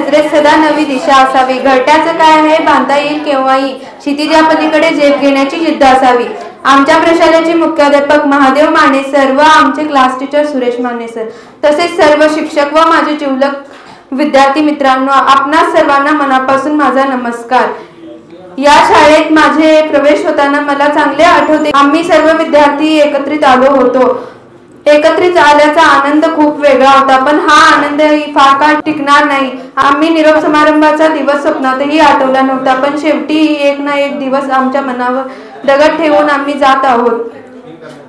नजरेत सदा नवी दिशा असावी। घरट्याचं काय आहे बांधता येईल केव्हाही, क्षितिजा पलीकडे झेप घेण्याची जिद्द असावी। आमच्या प्रशालेचे मुख्याध्यापक महादेव माने सर व आमचे class teacher Suresh Mane sir, तसेच सर्व शिक्षक व माझे जिवलग विद्यार्थी मित्रांनो, आपणा सर्वांना मनापासून माझा नमस्कार। या शाळेत माझे प्रवेश होताना मला चांगले आठवते, आम्ही सर्व विद्यार्थी एकत्रित आलो होतो। एकत्रित आल्याचा आनंद खूप वेगळा होता, पण हा आनंद फार काळ टिकणार नाही। आम्ही निरोप समारंभाचा दिवस स्वप्नातही आठवला नव्हता, पण शेवटी एक ना एक दिवस आमच्या मनावर दगड ठेवून आम्ही जात आहोत।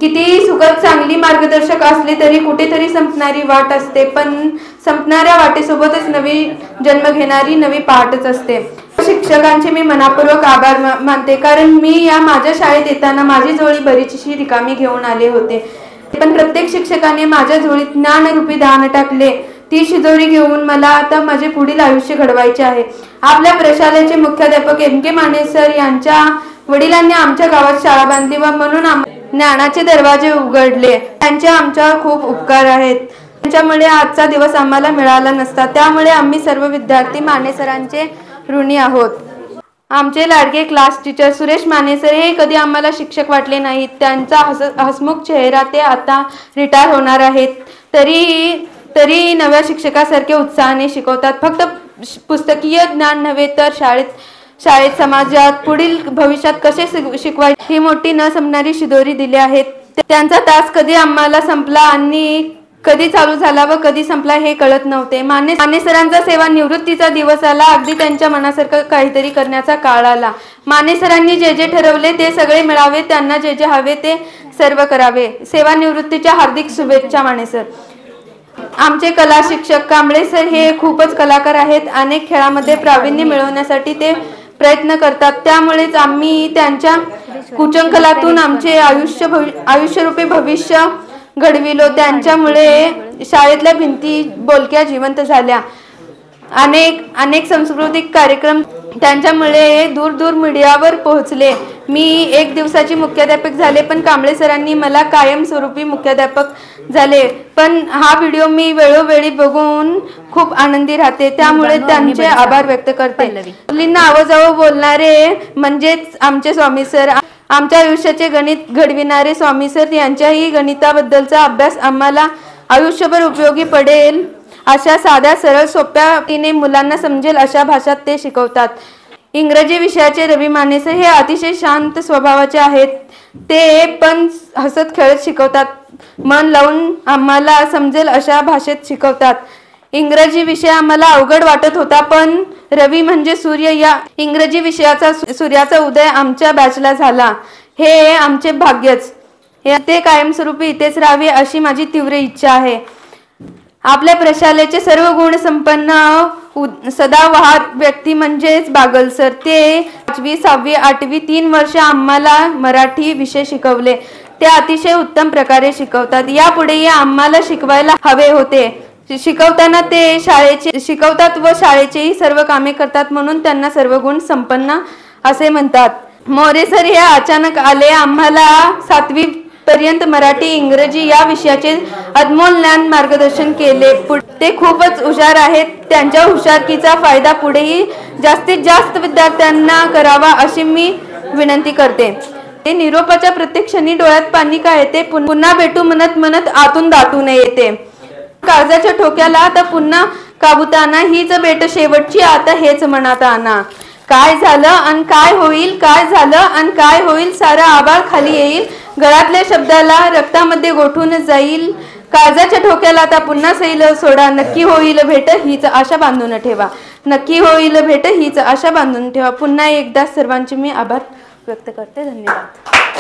कितीही सुखद चांगली मार्गदर्शक असली तरी कुठेतरी संपणारी वाट असते, पण संपणाऱ्या वाटेसोबतच नवी जन्म घेणारी नवी पहाटच असते। शिक्षकांचे मी मनापूर्वक आभार मानते, कारण मी या माझ्या शाळेत येताना माझी झोळी बरीचशी रिकामी घेऊन आले होते, पण प्रत्येक शिक्षकाने माझ्या झोळीत ज्ञानरूपी दान टाकले। ती शिदोरी घेऊन मला आता माझे पुढील आयुष्य घडवायचे आहे। आपल्या प्रशालेचे मुख्याध्यापक एम.के. माने सर यांच्या वडिलांनी आमच्या गावात शाळा बांधली व म्हणून ज्ञानाचे दरवाजे उघडले। त्यांचे आमच्यावर खूप उपकार आहेत, त्यांच्यामुळे आजचा दिवस आम्हाला मिळाला नसता, त्यामुळे आम्ही सर्व विद्यार्थी माने सरांचे ऋणी आहोत। आमचे लाडके class teacher Suresh Mane sir हे कधी आम्हाला शिक्षक वाटले नाहीत। त्यांचा हसमुख चेहरा, ते आता रिटायर होणार आहेत, तरी नव्या शिक्षकासारखे उत्साहाने शिकवतात। फक्त पुस्तकीय ज्ञान नव्हे तर शाळेत समाजात पुढील भविष्यात कसे शिकवायचे ही मोठी न संपणारी शिदोरी दिली आहे। त्यांचा तास कधी आम्हाला संपला आणि कधी चालू झाला व कधी संपला हे कळत नव्हते। माने सरांचा सेवानिवृत्तीचा दिवस आला, अगदी त्यांच्या मनासारखं काहीतरी करण्याचा काळ आला। माने सरांनी जे जे ठरवले ते सगळे मिळावे, त्यांना जे जे हवे ते सर्व करावे। सेवानिवृत्तीच्या हार्दिक शुभेच्छा माने सर। आमचे कला शिक्षक कांबळे सर हे खूपच कलाकार आहेत, अनेक खेळामध्ये प्रावीण्य मिळवण्यासाठी ते प्रयत्न करतात, त्यामुळेच आम्ही त्यांच्या कुचंकलातून आमचे आयुष्यरूपी भविष्य घडविलो। त्यांच्यामुळे शाळेतल्या भिंती बोलक्या जिवंत झाल्या। अनेक सांस्कृतिक कार्यक्रम त्यांच्यामुळे दूर दूर मीडियावर पोहोचले। मी एक दिवसाची मुख्याध्यापक झाले, पण कांबळे सरांनी मला कायमस्वरूपी मुख्याध्यापक झाले। पण हा व्हिडिओ मी वेळोवेळी बघून खूप आनंदी राहते, त्यामुळे त्यांचे आभार व्यक्त करते। मुलींना आवाजावं बोलणारे म्हणजेच आमचे स्वामी सर, आमच्या आयुष्याचे गणित घडविणारे स्वामी सर यांच्याही गणिताबद्दलचा अभ्यास आम्हाला आयुष्यभर उपयोगी पडेल अशा साध्या सरळ सोप्या पद्धतीने मुलांना समजेल अशा भाषात ते शिकवतात। इंग्रजी विषयाचे रवी माने सर हे अतिशय शांत स्वभावाचे आहेत, ते पण हसत खेळत शिकवतात, मन लावून आम्हाला समजेल अशा भाषेत शिकवतात। इंग्रजी विषय आम्हाला अवघड वाटत होता, पण रवी म्हणजे सूर्य या इंग्रजी विषयाचा सूर्याचा उदय आमच्या बॅचला झाला, हे आमचे भाग्यच। ते कायमस्वरूपी इथेच राहावे अशी माझी तीव्र इच्छा आहे। आपल्या प्रशालेचे सर्व गुण संपन्न सदाबहार व्यक्ती म्हणजेच बागल सर, ते 5वी 6वी 8वी 3 वर्ष आम्हाला मराठी विषय शिकवले, ते अतिशय उत्तम प्रकारे शिकवतात। यापुढेही आम्हाला शिकवायला हवे होते। शिकवताना ते शाळेचे शिकवतात व शाळेचेही सर्व कामे करतात, म्हणून त्यांना सर्व गुण संपन्न असे म्हणतात। मोरे सर हे अचानक आले, आम्हाला 7वी पर्यंत मराठी इंग्रजी या विषयाचे अनमोल ज्ञान मार्गदर्शन केले। ते खूपच हुशार आहेत, त्यांच्या हुशारकीचा फायदा पुढेही जास्तीत जास्त विद्यार्थ्यांना करावा अशी मी विनंती करते। ते निरोपाच्या प्रत्येक क्षणी डोळ्यात पाणी का येते, पुन्हा भेटू म्हणत आतून दाटून येते। काळजाच्या ठोक्याला आता पुन्हा काबूत आणा, हीच भेट शेवटची आता हेच मनात आणा। काय झालं अन काय होईल, काय झालं अन काय होईल, सारा आभाळ खाली येईल, गळ्यातल्या शब्दाला रक्तामध्ये गोठून जाईल, काळजाच्या ठोक्याला आता पुन्हा सैल सोडा, नक्की होईल भेट हीच आशा बांधून ठेवा, नक्की होईल भेट हीच आशा बांधून ठेवा। पुन्हा एकदा सर्वांचे मी आभार व्यक्त करते। धन्यवाद।